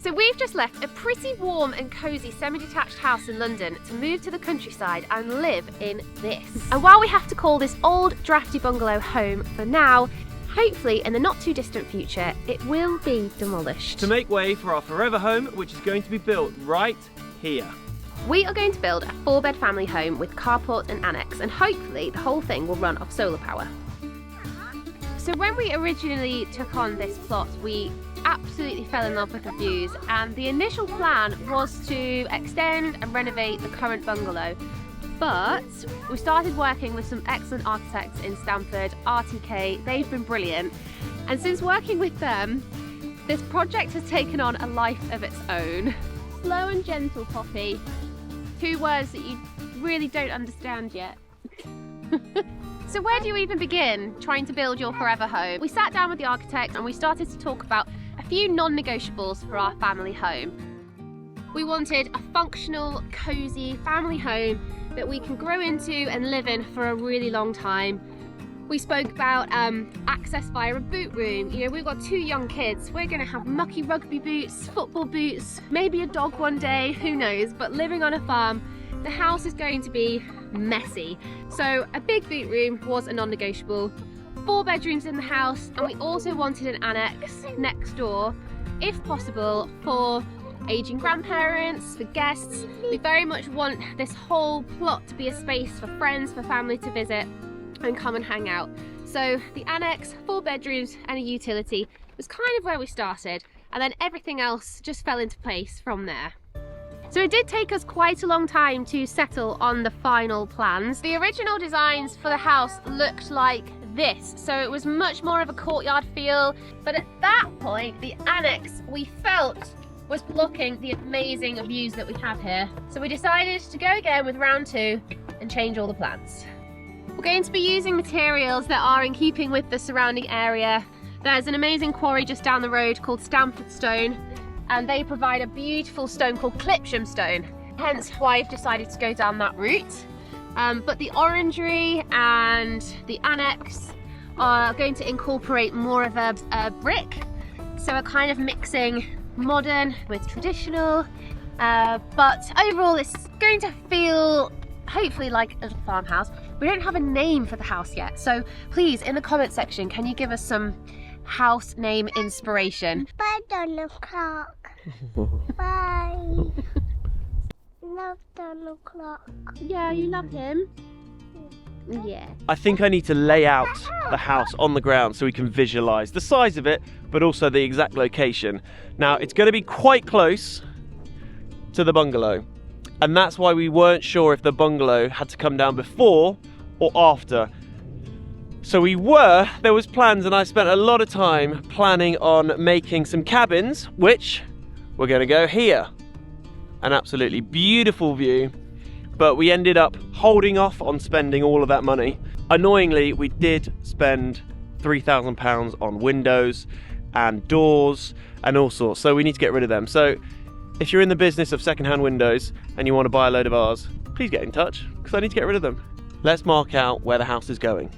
So we've just left a pretty warm and cosy semi-detached house in London to move to the countryside and live in this. And while we have to call this old drafty bungalow home for now, hopefully in the not too distant future, it will be demolished. To make way for our forever home, which is going to be built right here. We are going to build a 4-bed family home with carport and annexe, and hopefully the whole thing will run off solar power. So when we originally took on this plot, we absolutely fell in love with the views, and the initial plan was to extend and renovate the current bungalow. But we started working with some excellent architects in Stamford, RTK. They've been brilliant. And since working with them, this project has taken on a life of its own. Slow and gentle, Poppy. 2 words that you really don't understand yet. So where do you even begin trying to build your forever home? We sat down with the architect and we started to talk about a few non-negotiables for our family home. We wanted a functional, cosy family home that we can grow into and live in for a really long time. We spoke about access via a boot room. You know, we've got 2 young kids. We're gonna have mucky rugby boots, football boots, maybe a dog one day, who knows, but living on a farm, the house is going to be messy. So a big boot room was a non-negotiable. 4 bedrooms in the house, and we also wanted an annexe next door, if possible, for aging grandparents, for guests. We very much want this whole plot to be a space for friends, for family to visit and come and hang out. So the annexe, 4 bedrooms and a utility was kind of where we started, and then everything else just fell into place from there. So it did take us quite a long time to settle on the final plans. The original designs for the house looked like this, so it was much more of a courtyard feel, but at that point the annexe we felt was blocking the amazing views that we have here. So we decided to go again with round 2 and change all the plans. We're going to be using materials that are in keeping with the surrounding area. There's an amazing quarry just down the road called Stamford Stone, and they provide a beautiful stone called Clipsham stone, hence why I've decided to go down that route. But the orangery and the annexe are going to incorporate more of a brick, so we're kind of mixing modern with traditional, but overall it's going to feel hopefully like a little farmhouse. We don't have a name for the house yet, so please in the comment section can you give us some house name inspiration. Bye, Donald Clark. Bye. Love Donald Clark. Yeah, you love him? Yeah. I think I need to lay out the house on the ground so we can visualize the size of it, but also the exact location. Now, it's going to be quite close to the bungalow, and that's why we weren't sure if the bungalow had to come down before or after. So there was plans, and I spent a lot of time planning on making some cabins, which we're going to go here. An absolutely beautiful view, but we ended up holding off on spending all of that money. Annoyingly, we did spend £3,000 on windows and doors and all sorts, so we need to get rid of them. So if you're in the business of secondhand windows and you want to buy a load of ours, please get in touch, because I need to get rid of them. Let's mark out where the house is going.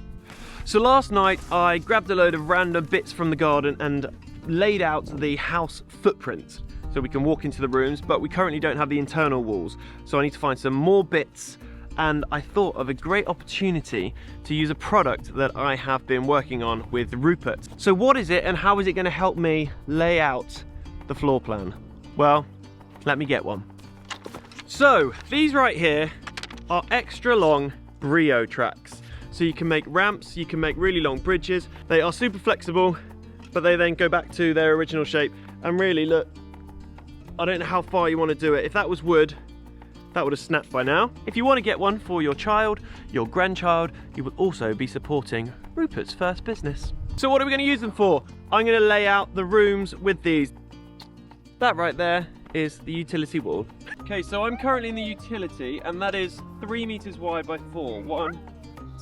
So last night I grabbed a load of random bits from the garden and laid out the house footprint so we can walk into the rooms, but we currently don't have the internal walls, so I need to find some more bits, and I thought of a great opportunity to use a product that I have been working on with Ruperts. So what is it and how is it going to help me lay out the floor plan? Well, let me get one. So these right here are extra long Brio tracks. So you can make ramps, you can make really long bridges. They are super flexible, but they then go back to their original shape. And really, look, I don't know how far you want to do it. If that was wood, that would have snapped by now. If you want to get one for your child, your grandchild, you will also be supporting Rupert's first business. So what are we going to use them for? I'm going to lay out the rooms with these. That right there is the utility wall. Okay, so I'm currently in the utility, and that is 3 meters wide by 4. 1,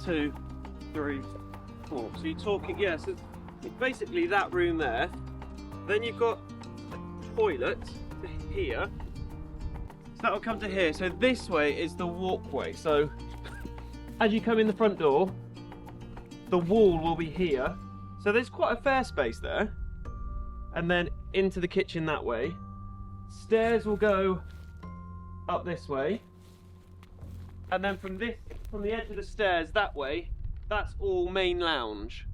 2, 3, 4. So you're talking, yeah, so it's basically that room there. Then you've got a toilet here. So that'll come to here. So this way is the walkway. So as you come in the front door, the wall will be here. So there's quite a fair space there. And then into the kitchen that way. Stairs will go up this way, and then from the edge of the stairs that way, that's all main lounge.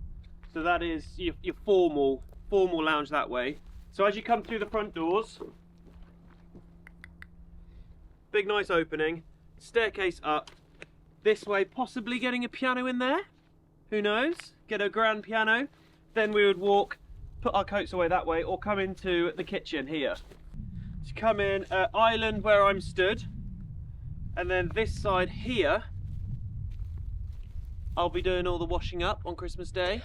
So that is your formal lounge that way. So as you come through the front doors, big nice opening, staircase up this way, possibly getting a piano in there. Who knows? Get a grand piano. Then we would walk, put our coats away that way, or come into the kitchen here. So come in, island where I'm stood, and then this side here, I'll be doing all the washing up on Christmas Day.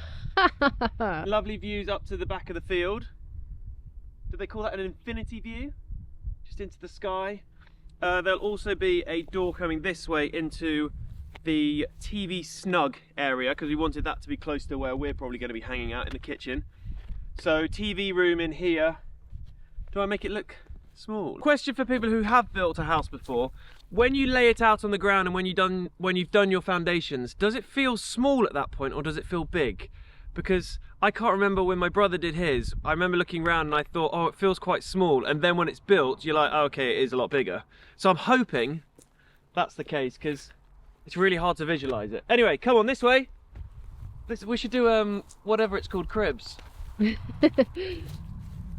Lovely views up to the back of the field. Do they call that an infinity view? Just into the sky. There'll also be a door coming this way into the TV snug area, because we wanted that to be close to where we're probably going to be hanging out in the kitchen. So TV room in here. Do I make it look small? Question for people who have built a house before: when you lay it out on the ground and when you've done your foundations, does it feel small at that point or does it feel big? Because I can't remember when my brother did his. I remember looking around and I thought, oh, it feels quite small, and then when it's built you're like, oh, okay, it is a lot bigger. So I'm hoping that's the case, because it's really hard to visualize it. Anyway, come on this way. We should do whatever it's called, cribs.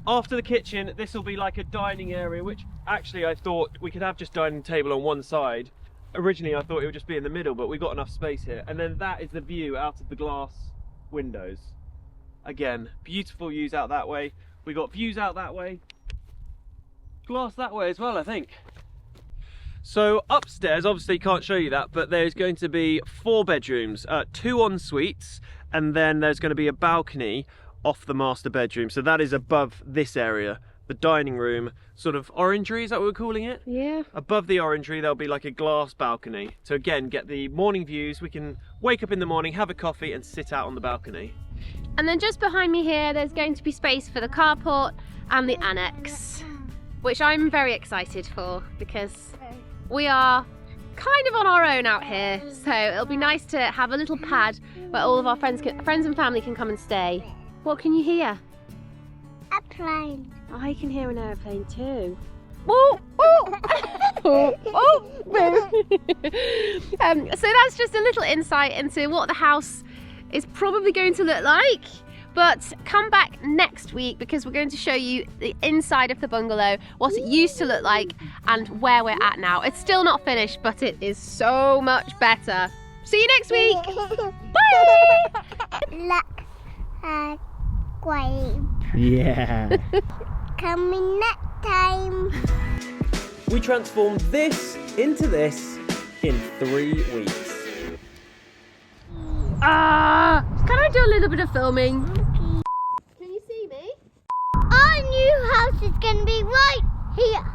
After the kitchen, this will be like a dining area, which actually I thought we could have just dining table on one side. Originally I thought it would just be in the middle, but we've got enough space here. And then that is the view out of the glass windows. Again, beautiful views out that way. We got views out that way. Glass that way as well, I think. So upstairs, obviously can't show you that, but there's going to be 4 bedrooms, 2 en suites, and then there's going to be a balcony off the master bedroom. So that is above this area, the dining room, sort of orangery, is that what we're calling it? Yeah. Above the orangery there'll be like a glass balcony. So again, get the morning views. We can wake up in the morning, have a coffee and sit out on the balcony. And then just behind me here, there's going to be space for the carport and the annex, which I'm very excited for, because we are kind of on our own out here. So it'll be nice to have a little pad where all of our friends and family can come and stay. What can you hear? A plane. I can hear an airplane too. Oh, oh, oh, oh. So that's just a little insight into what the house is probably going to look like. But come back next week, because we're going to show you the inside of the bungalow, what it used to look like and where we're at now. It's still not finished, but it is so much better. See you next week. Bye. Look, great. Yeah. Coming next time. We transformed this into this in 3 weeks. Can I do a little bit of filming? Can you see me? Our new house is going to be right here.